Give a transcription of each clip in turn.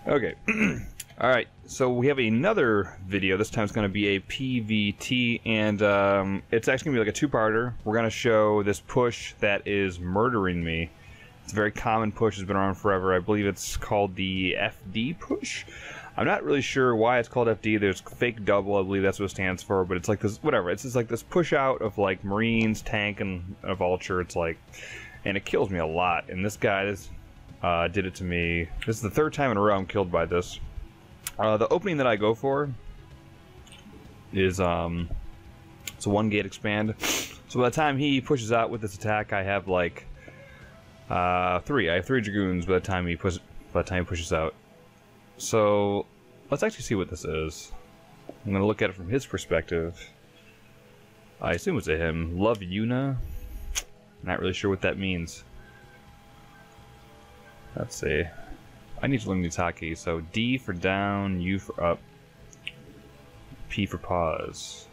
Okay. Alright, so we have another video. This time it's going to be a PvT, and it's actually going to be like a two-parter. We're going to show this push that is murdering me. It's a very common push, it's been around forever. I believe it's called the FD push. I'm not really sure why it's called FD. There's fake double, I believe that's what it stands for, but it's like this, whatever. It's just like this push out of like Marines, tank, and a vulture. It's like, and it kills me a lot. And this guy did it to me. This is the third time in a row I'm killed by this. The opening that I go for is it's a 1 gate expand. So by the time he pushes out with this attack, I have like three. I have 3 dragoons by the time he pushes out. So let's actually see what this is. I'm gonna look at it from his perspective. I assume it's a him. LoveYuna. Not really sure what that means. Let's see. I need to learn these hotkeys. So D for down, U for up, P for pause.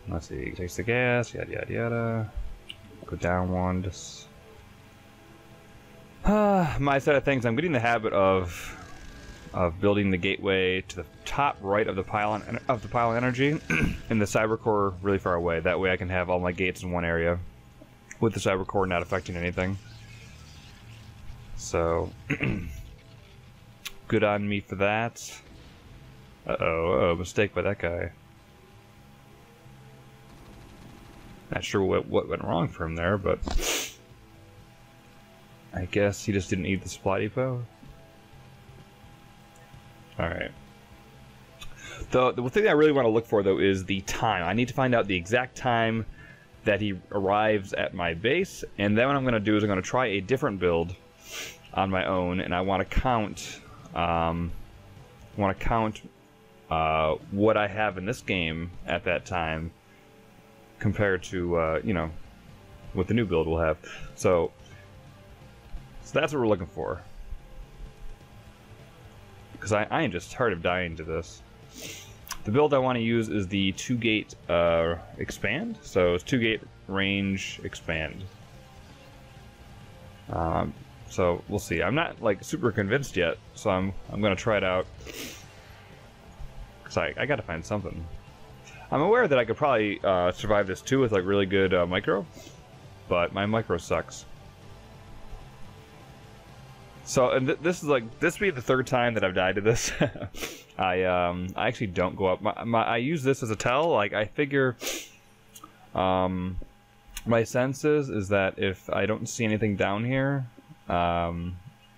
Let's see. Takes the gas. Yada yada yada. Go down one. Just. My side of things. I'm getting the habit of building the gateway to the top right of the pylon energy, and the cyber core really far away. That way I can have all my gates in one area, with the cyber core not affecting anything. So, good on me for that. Uh-oh, mistake by that guy. Not sure what went wrong for him there, but I guess he just didn't eat the supply depot. Alright. The thing that I really want to look for, though, is the time. I need to find out the exact time that he arrives at my base, and then what I'm going to do is I'm going to try a different build on my own, and I want to count what I have in this game at that time compared to you know, what the new build will have. So that's what we're looking for, because I am just tired of dying to this. The build I want to use is the 2-gate expand, so it's 2-gate range expand. So we'll see. I'm not like super convinced yet, so I'm gonna try it out, because I gotta find something. I'm aware that I could probably survive this too with like really good micro, but my micro sucks. So, and this is like, this will be the 3rd time that I've died to this. I actually don't go up. I use this as a tell. Like, I figure, my sense is that if I don't see anything down here,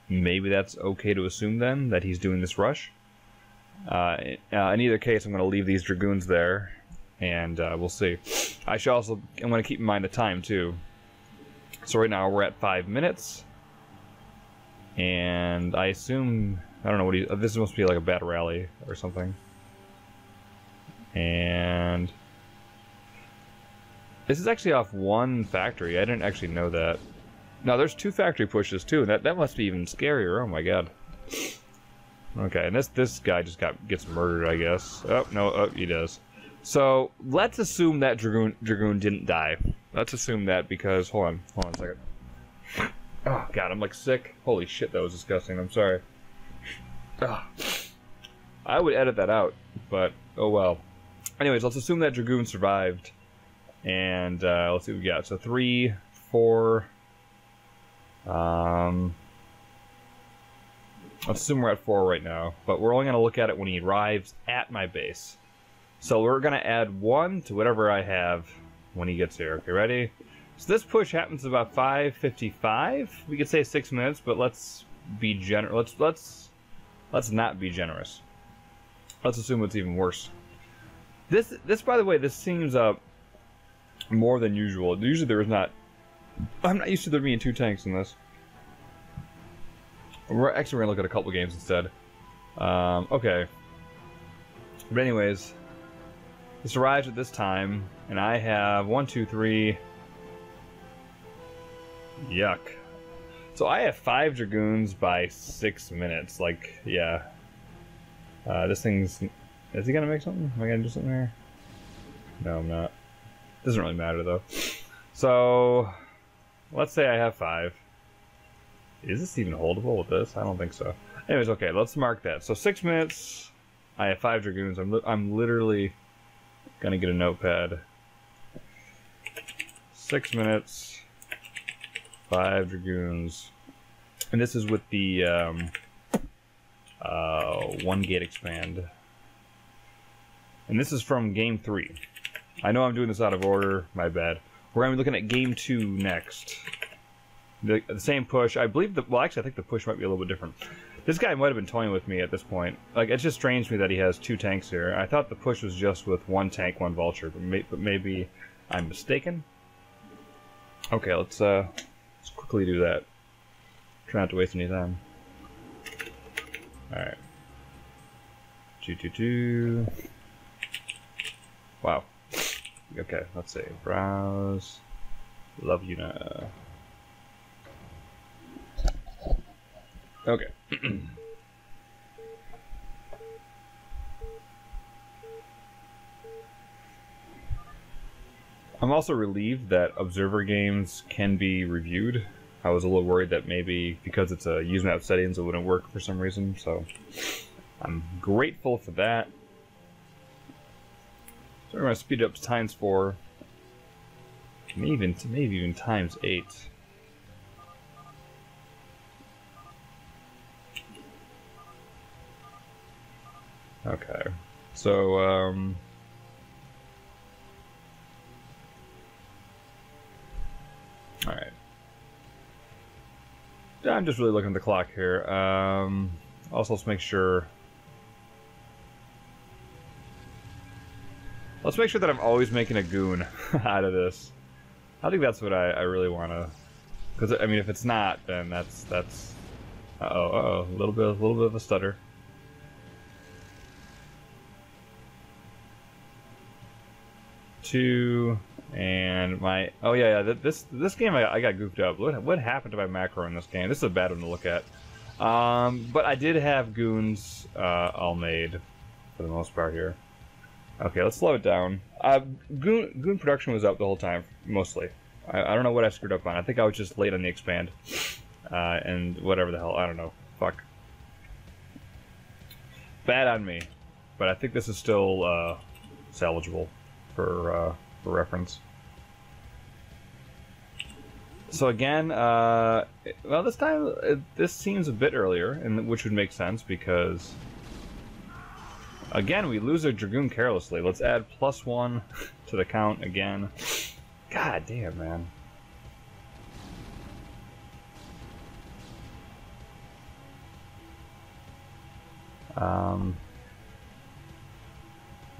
maybe that's okay to assume then that he's doing this rush. In either case, I'm going to leave these dragoons there, and we'll see. I'm going to keep in mind the time too. So right now we're at 5 minutes. And I assume, I don't know what this must be like a bad rally or something. And this is actually off 1 factory. I didn't actually know that. Now there's 2 factory pushes too, and that must be even scarier. Oh my god. Okay, and this guy just gets murdered, I guess. Oh no, oh, he does. So let's assume that dragoon didn't die. Let's assume that, because hold on a second. Oh god, I'm like sick. Holy shit, that was disgusting. I'm sorry. Ugh. I would edit that out, but oh well. Anyways, let's assume that dragoon survived, and let's see what we got. So 3, 4. Let's assume we're at 4 right now, but we're only going to look at it when he arrives at my base. So we're going to add 1 to whatever I have when he gets here. Okay, ready? So this push happens about 5:55. We could say 6 minutes, but let's be generous. Let's not be generous. Let's assume it's even worse. This by the way, this seems more than usual. Usually there is not. I'm not used to there being 2 tanks in this. We're gonna look at a couple games instead. Okay. But anyways, this arrives at this time, and I have 1, 2, 3. Yuck. So I have 5 dragoons by 6 minutes. Like, yeah. This thing's. Is he gonna make something? Am I gonna do something here? No, I'm not. Doesn't really matter though. So let's say I have 5. Is this even holdable with this? I don't think so. Anyways, okay, let's mark that. So 6 minutes. I have 5 Dragoons. I'm literally gonna get a notepad. 6 minutes, 5 Dragoons, and this is with the 1 gate expand. And this is from game 3. I know I'm doing this out of order. My bad. We're gonna be looking at game 2 next. The same push. I believe well, actually, I think the push might be a little bit different. This guy might have been toying with me at this point. Like, it's just strange to me that he has 2 tanks here. I thought the push was just with 1 tank, 1 vulture, but maybe I'm mistaken. Okay, let's quickly do that. Try not to waste any time. All right. 222. Wow. Okay, let's see. Browse. LoveYuna. Okay. I'm also relieved that observer games can be reviewed. I was a little worried that maybe because it's a use map settings it wouldn't work for some reason, so I'm grateful for that. So we're going to speed it up to ×4. Maybe even ×8. Okay, so all right. I'm just really looking at the clock here. Also, let's make sure. Let's make sure that I'm always making a goon out of this. I think that's what I really want to. Because I mean, if it's not, then that's. Uh-oh, a little bit of a stutter. Two, and my this game I got goofed up. What happened to my macro in this game? This is a bad one to look at. But I did have goons all made for the most part here. Okay, let's slow it down. Goon production was up the whole time mostly. I don't know what I screwed up on. I think I was just late on the expand and whatever the hell. I don't know. Fuck. Bad on me. But I think this is still salvageable for reference. So again, well, this time this seems a bit earlier, and which would make sense because again we lose a Dragoon carelessly. Let's add +1 to the count again. God damn, man.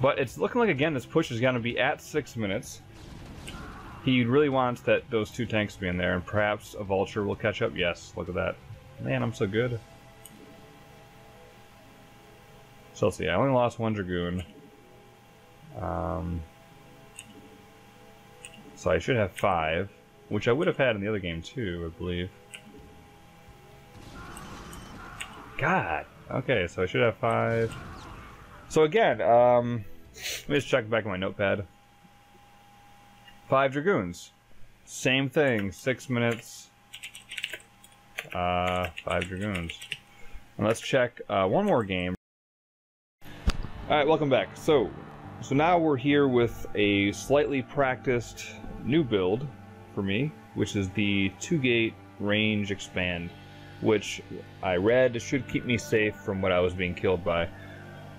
But it's looking like, again, this push is going to be at 6 minutes. He really wants those 2 tanks to be in there, and perhaps a vulture will catch up. Yes, look at that. Man, I'm so good. So let's see, I only lost 1 Dragoon. So I should have 5, which I would have had in the other game too, I believe. God! Okay, so I should have 5. So again, let me just check back on my notepad. 5 Dragoons. Same thing, 6 minutes. 5 Dragoons. And let's check one more game. Alright, welcome back. So now we're here with a slightly practiced new build for me, which is the 2-gate range expand, which I read should keep me safe from what I was being killed by.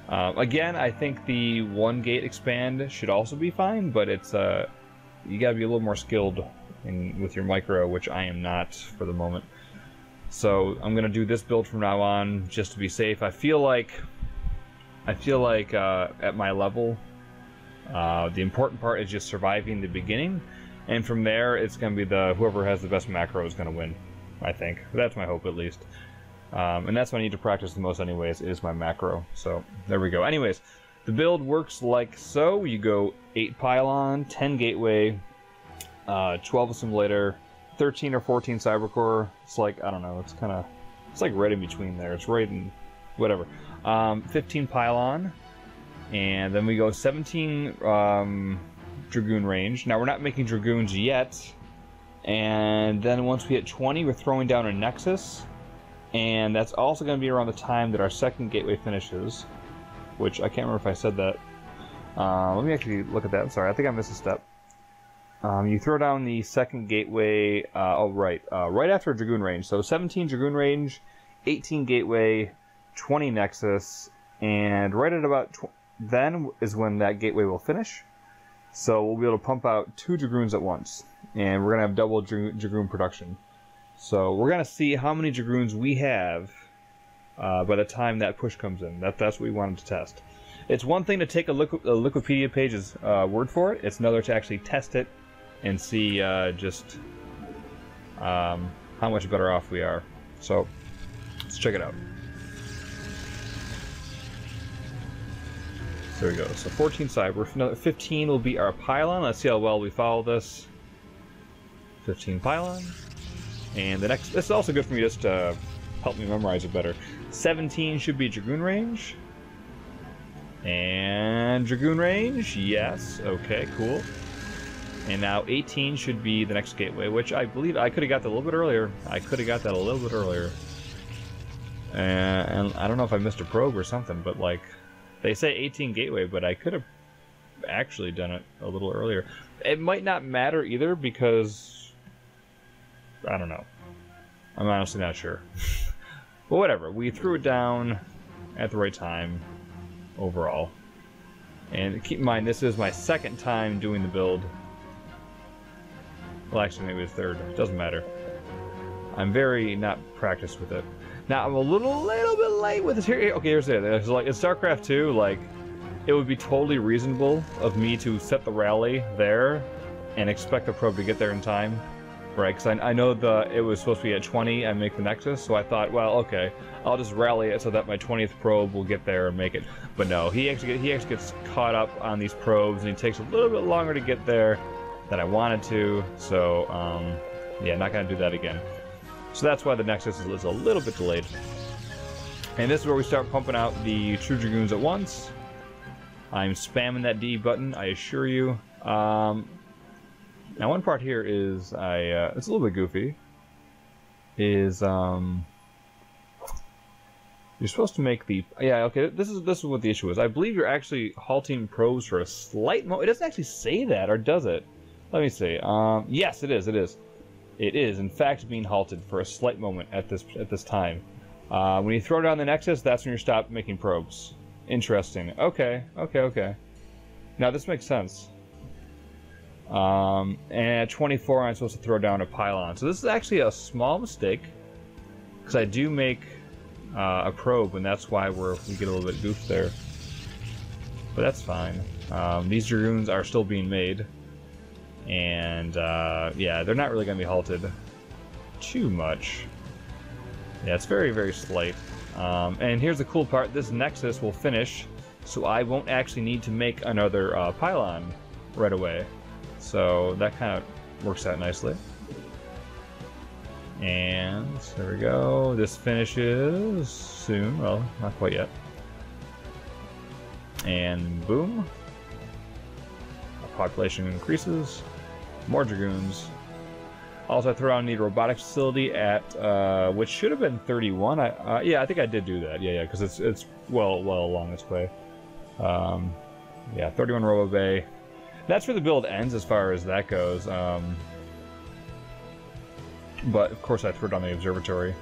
Again, I think the 1-gate expand should also be fine, but it's you gotta be a little more skilled with your micro, which I am not for the moment. So I'm gonna do this build from now on just to be safe. I feel like at my level, the important part is just surviving the beginning, and from there it's gonna be whoever has the best macro is gonna win. I think that's my hope, at least. And that's what I need to practice the most anyways, is my macro. So there we go. Anyways, the build works like so. You go 8 pylon, 10 gateway, 12 assimilator, 13 or 14 cybercore. It's like, I don't know, it's like right in between there. It's right in whatever. 15 pylon, and then we go 17 Dragoon range. Now we're not making Dragoons yet. And then once we hit 20, we're throwing down a Nexus. And that's also going to be around the time that our second gateway finishes. Which, I can't remember if I said that. Let me actually look at that. I'm sorry, I think I missed a step. You throw down the second gateway, right after Dragoon range. So 17 Dragoon range, 18 gateway, 20 Nexus, and right at about then is when that gateway will finish. So we'll be able to pump out 2 Dragoons at once, and we're going to have double Dragoon production. So we're going to see how many Dragoons we have by the time that push comes in. That's what we wanted to test. It's one thing to take a Wikipedia page's word for it. It's another to actually test it and see just how much better off we are. So let's check it out. There we go. So 14 cyber. 15 will be our pylon. Let's see how well we follow this. 15 pylon. And the next, this is also good for me just to help me memorize it better. 17 should be Dragoon range. And Dragoon range, yes. Okay, cool. And now 18 should be the next gateway, which I believe I could have got that a little bit earlier. And I don't know if I missed a probe or something, but like, they say 18 gateway, but I could have actually done it a little earlier. It might not matter either because, I don't know. I'm honestly not sure. But whatever, we threw it down at the right time overall. And keep in mind, this is my second time doing the build. Well, actually, maybe the third. It doesn't matter. I'm very not practiced with it. Now, I'm a little bit late with this here. Okay, here's it. It's like in StarCraft 2, like, it would be totally reasonable of me to set the rally there and expect the probe to get there in time. Right, because I know it was supposed to be at 20 and make the Nexus, so I thought, well, okay, I'll just rally it so that my 20th probe will get there and make it. But no, he actually gets caught up on these probes, and he takes a little bit longer to get there than I wanted to, so, yeah, not going to do that again. So that's why the Nexus is a little bit delayed. And this is where we start pumping out the True Dragoons at once. I'm spamming that D button, I assure you. Now one part here is, it's a little bit goofy, is, you're supposed to make the, yeah, okay, this is what the issue is. I believe you're actually halting probes for a slight moment. It doesn't actually say that, or does it? Let me see. Yes, it is. It is, in fact, being halted for a slight moment at this time. When you throw down the Nexus, that's when you stop making probes. Interesting. Okay. Now, this makes sense. And at 24, I'm supposed to throw down a pylon. So this is actually a small mistake, because I do make a probe, and that's why we get a little bit goofed there. But that's fine. These Dragoons are still being made. And, yeah, they're not really going to be halted too much. Yeah, it's very, very slight. And here's the cool part. This Nexus will finish, so I won't actually need to make another pylon right away. So that kind of works out nicely. And there we go. This finishes soon. Well, not quite yet. And boom. Our population increases. More Dragoons. Also, I throw out the robotics facility at, which should have been 31. Yeah, I think I did do that. Yeah, because it's well along its way. Yeah, 31 Robo Bay. That's where the build ends as far as that goes. But of course, I threw it on the observatory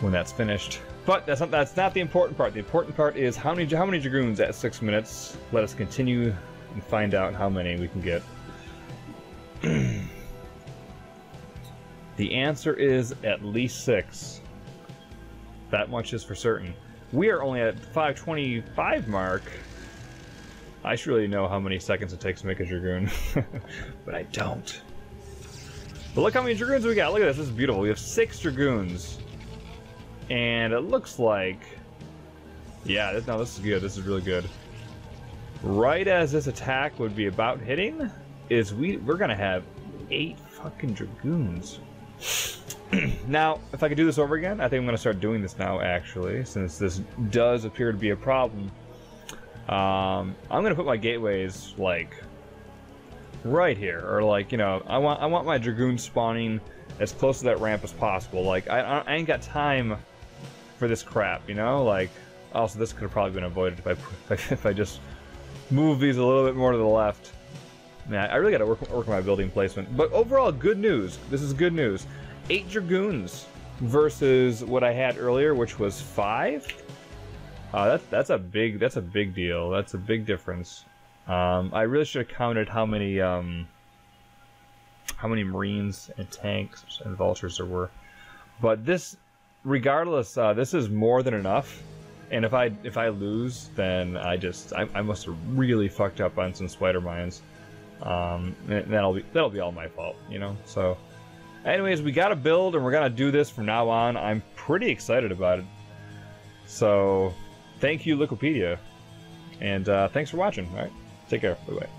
when that's finished. But that's not the important part. The important part is how many Dragoons at 6 minutes. Let us continue and find out how many we can get. The answer is at least 6. That much is for certain. We are only at 525 mark. I should really know how many seconds it takes to make a Dragoon, but I don't. But look how many Dragoons we got. Look at this. This is beautiful. We have 6 Dragoons. And it looks like... Yeah, this is good. This is really good. Right as this attack would be about hitting, we're going to have 8 fucking Dragoons. Now, if I could do this over again, I think I'm going to start doing this now, actually, since this does appear to be a problem. I'm going to put my gateways, like, right here, or like, you know, I want my dragoons spawning as close to that ramp as possible. Like, I ain't got time for this crap, you know? Like, also this could have probably been avoided if I just move these a little bit more to the left. Man, I really got to work on my building placement. But overall, good news. This is good news. 8 dragoons versus what I had earlier, which was 5. That's a big deal. That's a big difference. I really should have counted how many Marines and tanks and vultures there were. But this, regardless, this is more than enough. And if I lose, then I must have really fucked up on some spider mines. And that'll be all my fault, you know. So, anyways, we got to build, and we're gonna do this from now on. I'm pretty excited about it. So, thank you, Wikipedia, and thanks for watching. All right, take care. Bye bye.